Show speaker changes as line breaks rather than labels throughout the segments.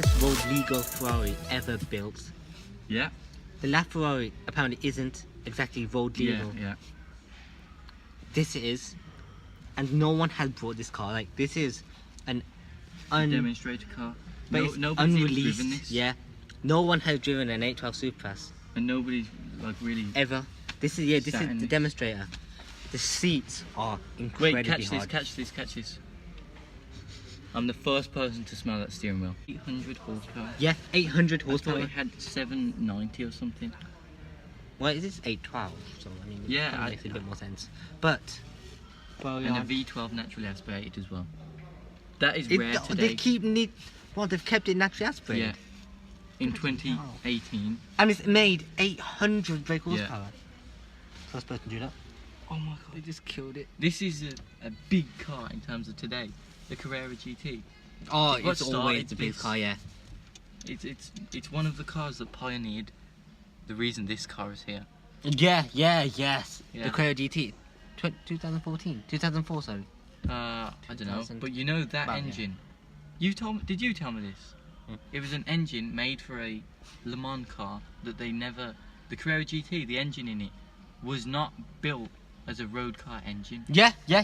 fastest Roadlegal Ferrari ever built.
Yeah.
The LaFerrari apparently isn't exactly Roadlegal.
Yeah.
This is, and no one has brought this car. Like, this is an
demonstrator car.
But it's
nobody's even
unreleased.
driven this.
Yeah, no one has driven an 812 Superfast
And nobody's like really
ever. This is this
sat
is
in
the
this.
demonstrator. The seats are incredibly
Wait,
hard.
catch this. I'm the first person to smell that steering wheel. 800 horsepower.
Yeah, 800
I thought
horsepower.
it had 790 or something.
Well, it is 812, so I mean,
Yeah,
it kinda makes a bit more sense. But well,
And the V12 naturally aspirated as well. That is rare today.
They've kept it naturally aspirated.
Yeah. In 2018.
And it's made 800 brake
Yeah.
horsepower. First person to do that.
Oh my god.
They just killed it.
This is a big car in terms of today. The Carrera GT.
Oh,
What
it's always
started
the big
this?
car, yeah.
It's one of the cars that pioneered the reason this car is here.
Yes.
Yeah.
The Carrera GT. 2004, sorry.
I don't know,
2000.
but you know that
Well, yeah.
engine. Did you tell me this? It was an engine made for a Le Mans car that they never. The Carrera GT, the engine in it, was not built as a road car engine.
Yeah.
It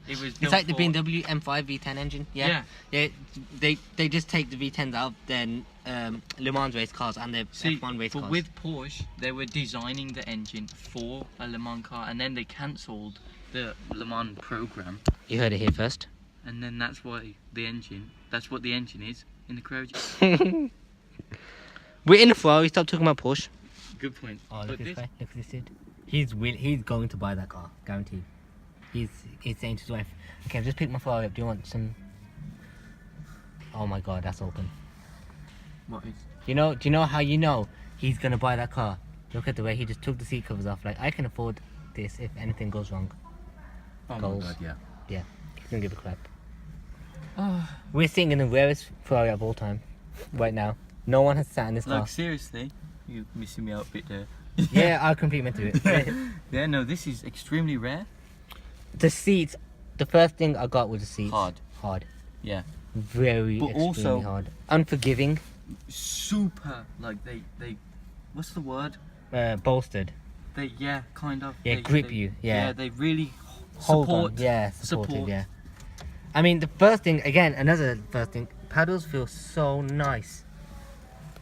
was.
It's
built
like the
for-
BMW M5 V10 engine. Yeah. They just take the V10s out of then Le Mans race cars and the
See,
F1 race
but
cars.
with Porsche, they were designing the engine for a Le Mans car, and then they cancelled the Le Mans program,
You heard it here first.
and then that's why the engine. That's what the engine is in the Carrera GT.
We're in a Ferrari. Stop talking about Porsche.
Good point.
Oh,
But
look at
this-
this guy. Look at this dude. He's going to buy that car, guaranteed. He's saying to his wife, "Okay, I've just picked my Ferrari up. Do you want some?" Oh my God, that's open.
What is?
Do you know how you know he's gonna buy that car? Look at the way he just took the seat covers off. Like, I can afford this if anything goes wrong.
Oh
Goals.
my god, yeah.
Yeah, he's gonna give a crap.
Oh,
We're sitting in the rarest Ferrari of all time, right now. No one has sat in this car.
like seriously, you're missing me out a bit there.
Yeah, I'll completely into it.
Yeah, no, this is extremely rare.
The seats. The first thing I got was the seats. Hard.
Yeah.
Very
But
extremely
also-
hard. Unforgiving.
Super, like they, what's the word?
Bolstered.
They, yeah, kind of.
Yeah,
they,
grip
they-
you. Yeah.
they really
Hold
support.
on. Yeah, supported.
support.
Yeah. I mean, the first thing again. Another first thing. Paddles feel so nice.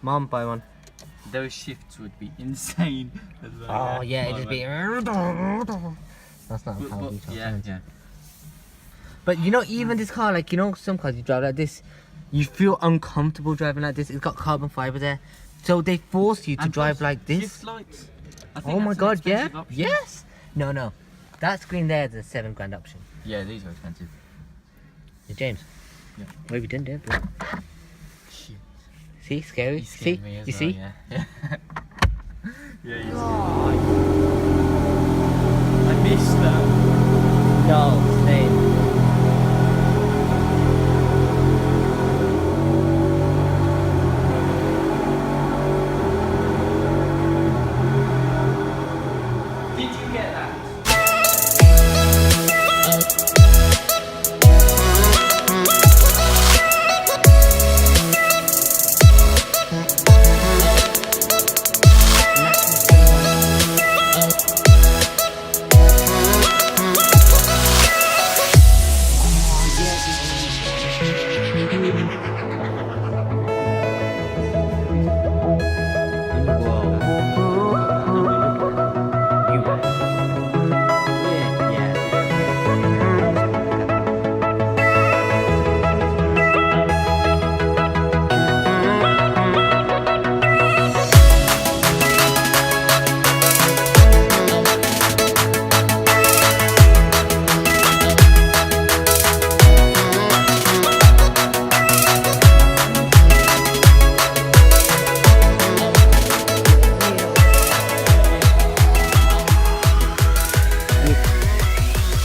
Mom, buy one.
Those shifts would be insane. As well,
Oh yeah, it'd just be. That's not a
But,
power V12.
yeah, yeah.
But you know, even this car, like, you know, some cars you drive like this, you feel uncomfortable driving like this. It's got carbon fiber there, so they force you to
And
drive
plus,
like this.
Shift lights. I think
Oh my
that's an
God, yeah,
expensive option.
yes. No, that screen there is a £7,000 option.
Yeah, these are expensive.
Yeah, James.
Yeah.
What have you done there, bro?
Shit.
See, scary.
You
See,
scared me as
you
well,
see.
Yeah. Yeah, you I missed that.
No, same.
Did you get that?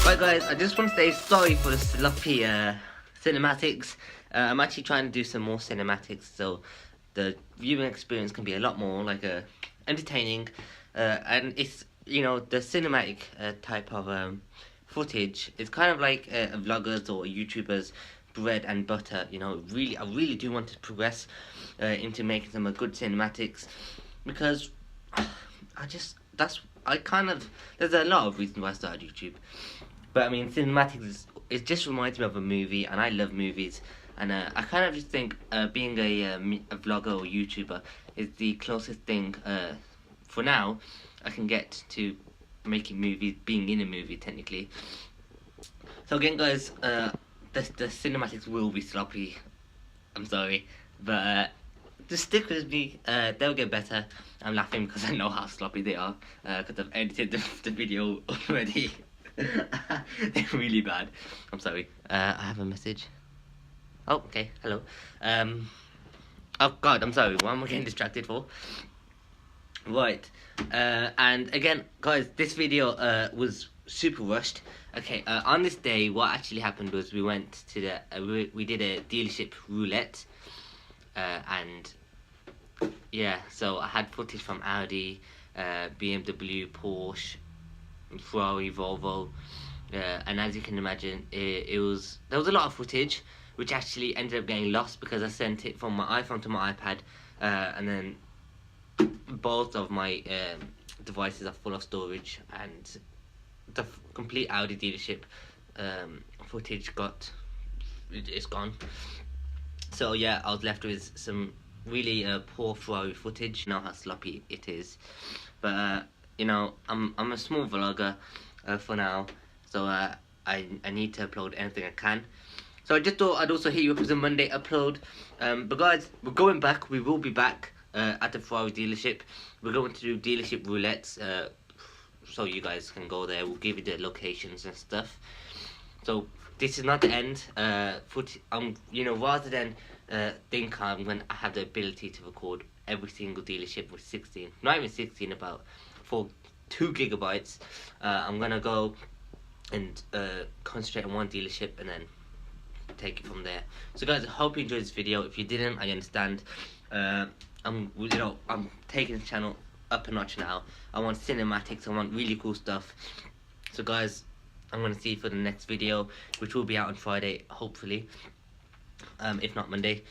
Right guys, I just want to say sorry for the sloppy cinematics. I'm actually trying to do some more cinematics so the viewing experience can be a lot more like entertaining, and it's, you know, the cinematic type of footage is kind of like vloggers or YouTubers bread and butter. You know, I really do want to progress into making some good cinematics, because there's a lot of reasons why I started YouTube, but I mean, cinematics it just reminds me of a movie, and I love movies. And I kind of just think being a vlogger or YouTuber is the closest thing for now I can get to making movies, being in a movie technically. So again, guys, the cinematics will be sloppy. I'm sorry, but just stick with me. They'll get better. I'm laughing because I know how sloppy they are, because I've edited the video already. They're really bad. I'm sorry. I have a message. Oh, okay. Hello. Oh God, I'm sorry. What am I getting distracted for? Right. And again, guys, this video was super rushed. Okay. On this day, what actually happened was we went to the we did a dealership roulette, and yeah. So I had footage from Audi, BMW, Porsche, Ferrari, Volvo. And as you can imagine, there was a lot of footage which actually ended up getting lost because I sent it from my iPhone to my iPad, and then both of my devices are full of storage, and the complete Audi dealership footage it's gone. So yeah, I was left with some really poor Ferrari footage. You know how sloppy it is, but you know, I'm a small vlogger for now, so I need to upload anything I can. So I just thought I'd also hit you up with a Monday upload. But guys, we're going back. We will be back at the Ferrari dealership. We're going to do dealership roulettes, so you guys can go there. We'll give you the locations and stuff. So this is not the end. You know, rather than think I'm when I have the ability to record every single dealership with 16, not even 16, about 2 gigabytes. I'm gonna go and concentrate on one dealership and then take it from there. So guys, I hope you enjoyed this video. If you didn't, I understand. I'm taking the channel up a notch now. I want cinematics, I want really cool stuff. So guys, I'm gonna see you for the next video, which will be out on Friday, hopefully, if not Monday,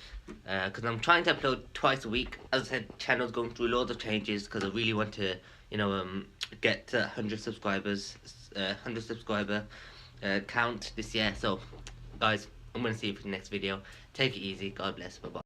because I'm trying to upload twice a week. As I said, channel's going through loads of changes because I really want to, you know, get to 100 subscribers, 100 subscriber count this year. So guys, I'm gonna see you for the next video. Take it easy. God bless. Bye bye.